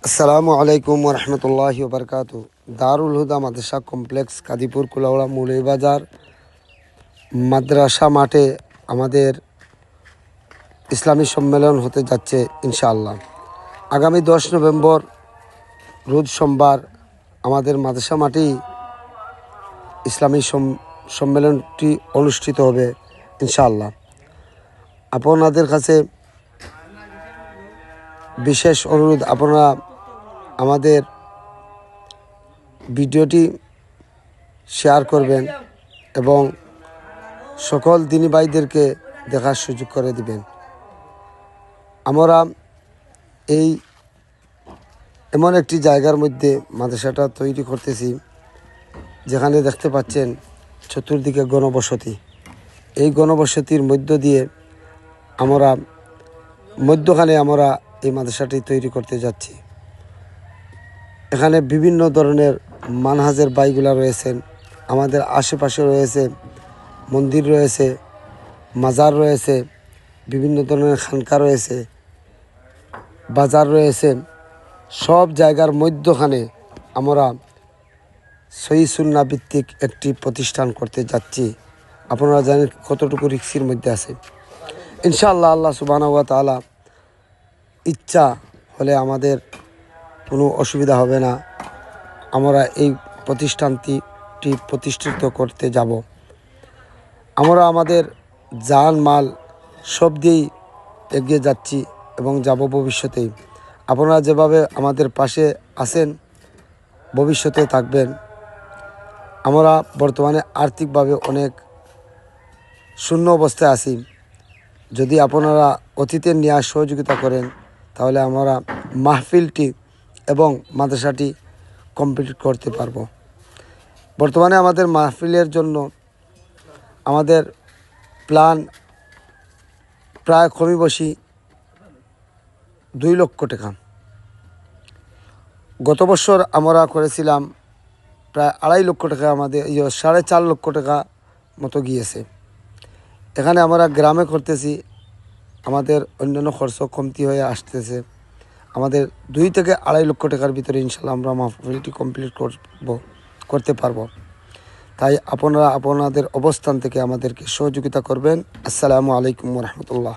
আসসালামু আলাইকুম রহমতুল্লাহি ওবরকাতু। দারুল হুদা মাদ্রাসা কমপ্লেক্স, কাদিপুর, কুলাউড়া, মৌলভীবাজার মাদ্রাসা মাঠে আমাদের ইসলামী সম্মেলন হতে যাচ্ছে ইনশাআল্লাহ। আগামী 10 নভেম্বর রোজ সোমবার আমাদের মাদ্রাসা মাঠেই ইসলামী সম্মেলনটি অনুষ্ঠিত হবে ইনশাআল্লাহ। আপনাদের কাছে বিশেষ অনুরোধ, আপনারা আমাদের ভিডিওটি শেয়ার করবেন এবং সকল দিনী ভাইদেরকে দেখার সুযোগ করে দিবেন। আমরা এই এমন একটি জায়গার মধ্যে মাদ্রাসাটা তৈরি করতেছি, যেখানে দেখতে পাচ্ছেন চতুর্দিকে গণবসতি। এই গণবসতির মধ্য দিয়ে মধ্যখানে আমরা এই মাদ্রাসাটি তৈরি করতে যাচ্ছি। এখানে বিভিন্ন ধরনের মানহাজের ভাইগুলা রয়েছেন। আমাদের আশেপাশে রয়েছে মন্দির, রয়েছে মাজার, রয়েছে বিভিন্ন ধরনের খানকা, রয়েছে বাজার, রয়েছে। সব জায়গার মধ্যখানে আমরা সহি সুন্নাহ ভিত্তিক একটি প্রতিষ্ঠান করতে যাচ্ছি। আপনারা জানেন কতটুকু রিস্কের মধ্যে আছে। ইনশাআল্লাহ আল্লাহ সুবহানাহু ওয়া তাআলা ইচ্ছা হলে আমাদের কোনো অসুবিধা হবে না। আমরা এই প্রতিষ্ঠানটি প্রতিষ্ঠিত করতে যাব। আমরা আমাদের জান মাল সব দিয়েই এগিয়ে যাচ্ছি এবং যাব ভবিষ্যতেই। আপনারা যেভাবে আমাদের পাশে আছেন, ভবিষ্যতে থাকবেন। আমরা বর্তমানে আর্থিকভাবে অনেক শূন্য অবস্থায় আছি। যদি আপনারা অতীতে নেওয়ার সহযোগিতা করেন, তাহলে আমরা মাহফিলটি এবং মাদ্রাসাটি কমপ্লিট করতে পারবো। বর্তমানে আমাদের মাহফিলের জন্য আমাদের প্ল্যান প্রায় কমই বেশি 2 লক্ষ টাকা। গত বছর আমরা করেছিলাম প্রায় 2.5 লক্ষ টাকা, আমাদের 4.5 লক্ষ টাকা মতো গিয়েছে। এখানে আমরা গ্রামে করতেছি, আমাদের অন্যান্য খরচ কমতি হয়ে আসতেছে। আমাদের 2 থেকে 2.5 লক্ষ টাকার ভিতরে ইনশাল্লাহ আমরা মাহফিলটি কমপ্লিট করতে পারবো। তাই আপনারা আপনাদের অবস্থান থেকে আমাদেরকে সহযোগিতা করবেন। আসসালামু আলাইকুম রহমতুল্লাহ।